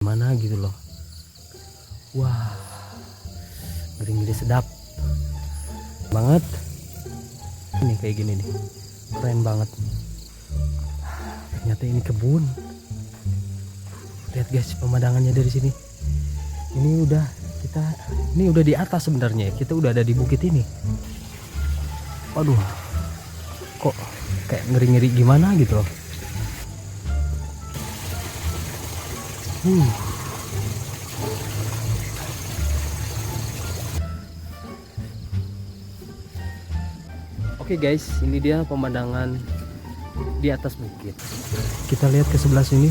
gimana gitu loh. Wah, ngeri-ngeri sedap banget. Ini kayak gini nih, keren banget. Ternyata ini kebun. Lihat guys pemandangannya dari sini. Ini udah di atas sebenarnya. Kita udah ada di bukit ini. Waduh, kok kayak ngeri-ngeri gimana gitu loh. Oke guys, ini dia pemandangan di atas bukit. Kita lihat ke sebelah sini.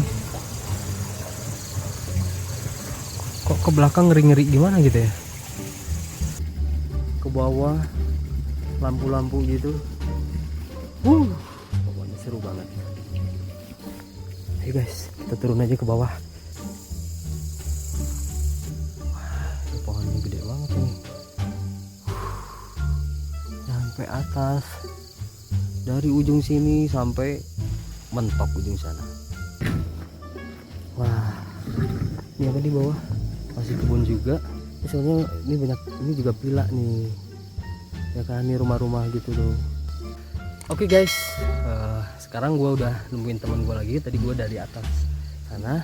Kok ke belakang ngeri-ngeri gimana gitu ya. Ke bawah lampu-lampu gitu. Pokoknya seru banget. Ayo guys, kita turun aja ke bawah. Wah, pohonnya gede banget ini. Sampai atas, dari ujung sini sampai mentok ujung sana. Wah, ini apa di bawah? Masih kebun juga. Soalnya ini banyak, ini juga villa nih. Ya kan, ini rumah-rumah gitu loh. Oke guys, sekarang gua udah nemuin teman gua lagi. Tadi gua dari atas sana.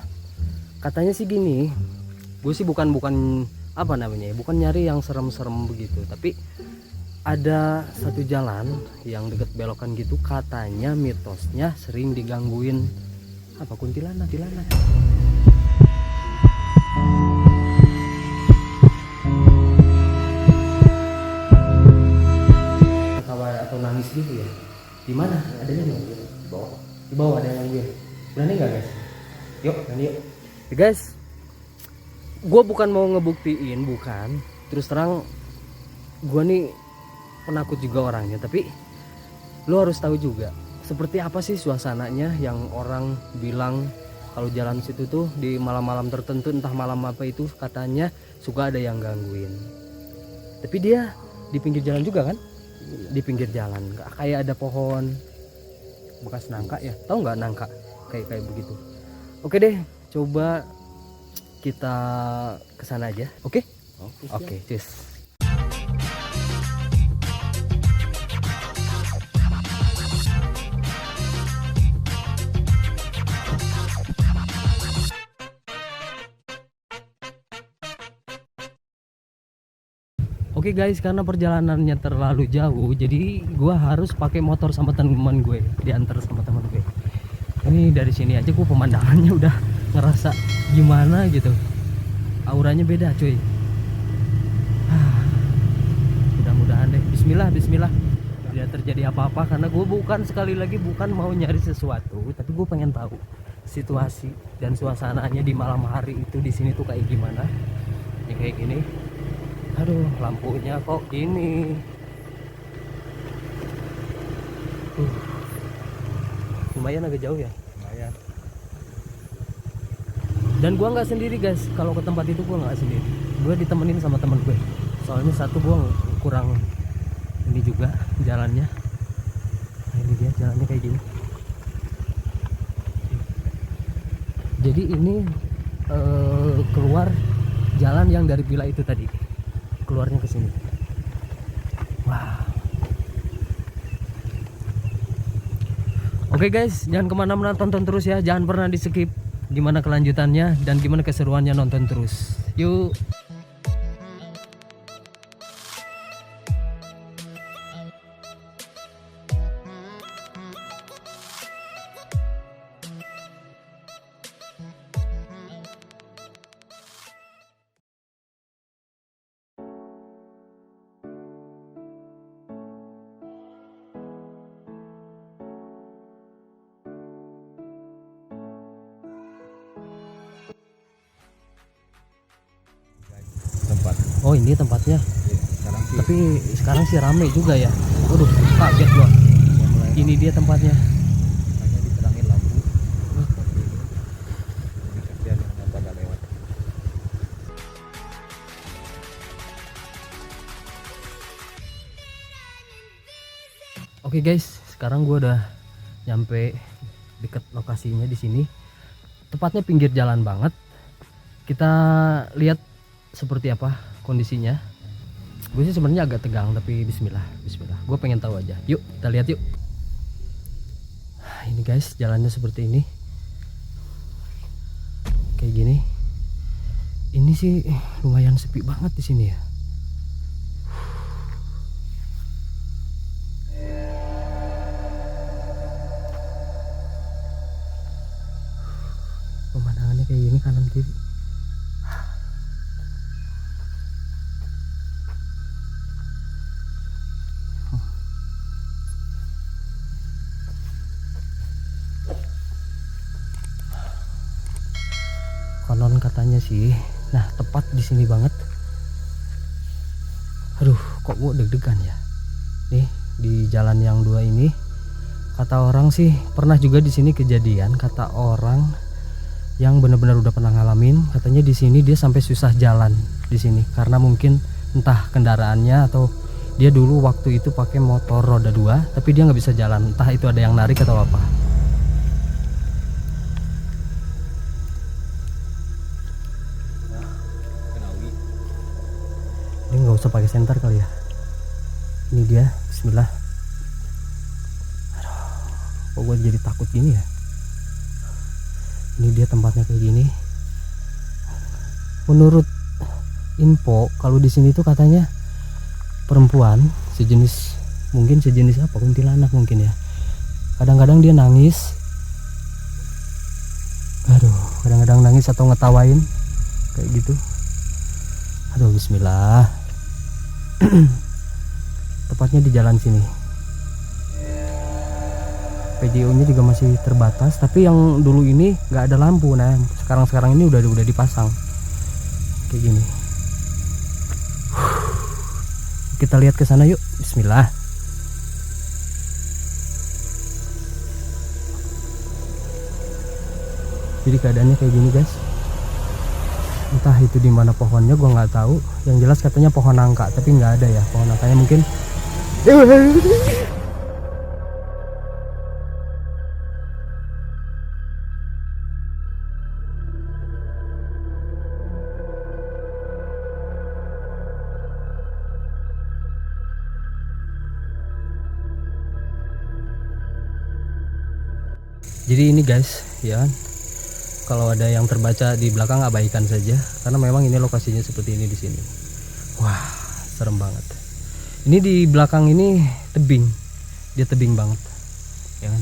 Katanya sih gini, gue sih bukan apa namanya, bukan nyari yang serem-serem begitu, tapi ada satu jalan yang deket belokan gitu, katanya mitosnya sering digangguin apa kuntilanak. Ketawa atau nangis gitu ya. Di mana? Adanya di mana? Di bawah. Di bawah ada yang gangguin. Berani nggak guys? Yuk, berani yuk. Ya, guys, gue bukan mau ngebuktiin, bukan. Terus terang, gue nih penakut juga orangnya, tapi lu harus tahu juga seperti apa sih suasananya yang orang bilang kalau jalan situ tuh di malam-malam tertentu, entah malam apa itu, katanya suka ada yang gangguin. Tapi dia di pinggir jalan juga kan? Di pinggir jalan, kayak ada pohon bekas nangka ya, tahu nggak nangka kayak begitu. Oke deh, coba kita kesana aja. Oke? Oke, cheers. Oke guys, karena perjalanannya terlalu jauh, jadi gua harus pakai motor sama teman gue, diantar sama teman gue. Ini dari sini aja gua pemandangannya udah ngerasa gimana gitu. Auranya beda, cuy. Mudah-mudahan deh. Bismillah. Tidak terjadi apa-apa, karena gue sekali lagi bukan mau nyari sesuatu, tapi gue pengen tahu situasi dan suasananya di malam hari itu di sini tuh kayak gimana. Ya kayak gini. Aduh, lampunya kok gini. Lumayan agak jauh ya. Lumayan. Dan gua nggak sendiri guys. Kalau ke tempat itu gua nggak sendiri. Gua ditemenin sama temen gue. Soalnya satu gua kurang ini juga jalannya. Nah, ini dia jalannya kayak gini. Jadi ini keluar jalan yang dari villa itu tadi. Keluarnya ke sini. Wah. Oke guys, jangan kemana-mana, tonton terus ya, jangan pernah di skip gimana kelanjutannya dan gimana keseruannya, nonton terus. Yuk. Oh ini tempatnya. Tapi sekarang sih rame juga ya. Waduh, kaget gua. Ini dia tempatnya. Hanya diterangin lampu. Jadi kasihan yang pada lewat. Oke guys, sekarang gua udah nyampe deket lokasinya di sini. Tepatnya pinggir jalan banget. kita lihat seperti apa kondisinya. Gue sih sebenarnya agak tegang, tapi bismillah, gue pengen tahu aja. Yuk kita lihat yuk. Ini guys, jalannya seperti ini, kayak gini. Ini sih lumayan sepi banget di sini ya. Pemandangannya kayak gini kanan kiri. Konon katanya sih, nah tepat di sini banget. Aduh, kok gue deg-degan ya. Nih di jalan yang 2 ini, kata orang sih pernah juga di sini kejadian. Kata orang yang benar-benar udah pernah ngalamin, katanya di sini dia sampai susah jalan di sini karena mungkin entah kendaraannya atau dia dulu waktu itu pakai motor roda 2 tapi dia nggak bisa jalan, entah itu ada yang narik atau apa. Ini nggak usah pakai senter kali ya. Ini dia, bismillah. Aduh, kok gue jadi takut gini ya. Ini dia tempatnya kayak gini. Menurut info kalau di sini tuh katanya perempuan sejenis, mungkin sejenis apa, kuntilanak mungkin ya. Kadang-kadang dia nangis. Aduh, kadang-kadang nangis atau ngetawain kayak gitu. Aduh, bismillah. Tepatnya di jalan sini. PJO nya juga masih terbatas, tapi yang dulu ini nggak ada lampu. Nah sekarang ini udah dipasang kayak gini. Kita lihat ke sana yuk, bismillah. Jadi keadaannya kayak gini guys. Entah itu di mana pohonnya gue nggak tahu. Yang jelas katanya pohon nangka, tapi nggak ada ya pohon nangkanya. Mungkin jadi ini guys ya, kalau ada yang terbaca di belakang abaikan saja karena memang ini lokasinya seperti ini di sini. Wah, serem banget. Ini di belakang ini tebing. Dia tebing banget. Ya kan?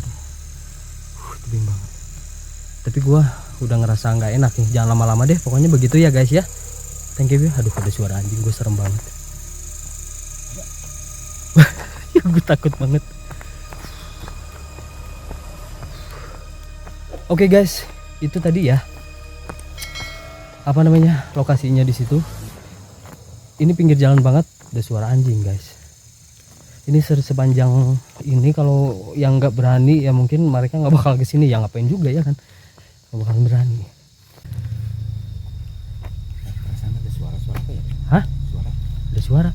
Tebing banget. Tapi gua udah ngerasa nggak enak nih. Jangan lama-lama deh. Pokoknya begitu ya guys ya. Thank you. Aduh, ada suara anjing, gue serem banget. Gue takut banget. Oke guys, itu tadi ya, apa namanya, lokasinya di situ. Ini pinggir jalan banget, ada suara anjing guys. Ini sepanjang ini kalau yang nggak berani ya mungkin mereka nggak bakal kesini. Ya ngapain juga ya kan, nggak bakal berani. Rasanya ada suara-suara apa ya? Hah? Suara? Ada suara?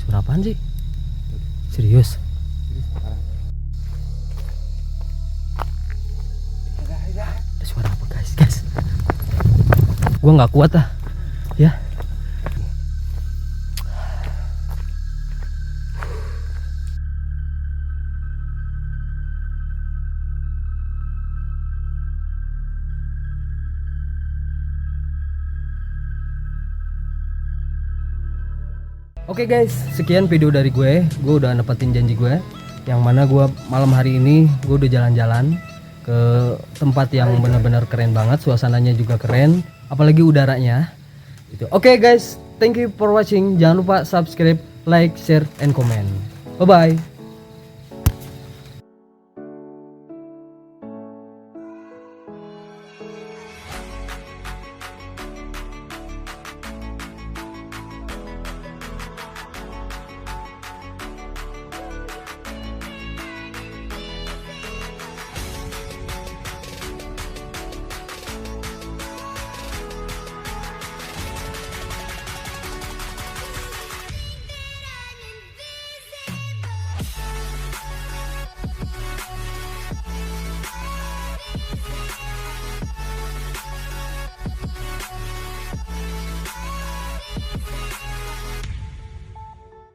Suara apaan sih? Serius? Ada suara apa guys? Gua nggak kuat ah, ya. Oke guys, sekian video dari gue. Gue udah nepatin janji gue, yang mana gue malam hari ini gue udah jalan-jalan ke tempat yang benar-benar keren banget. Suasananya juga keren, apalagi udaranya itu. Oke guys, thank you for watching. Jangan lupa subscribe, like, share, and comment. Bye bye.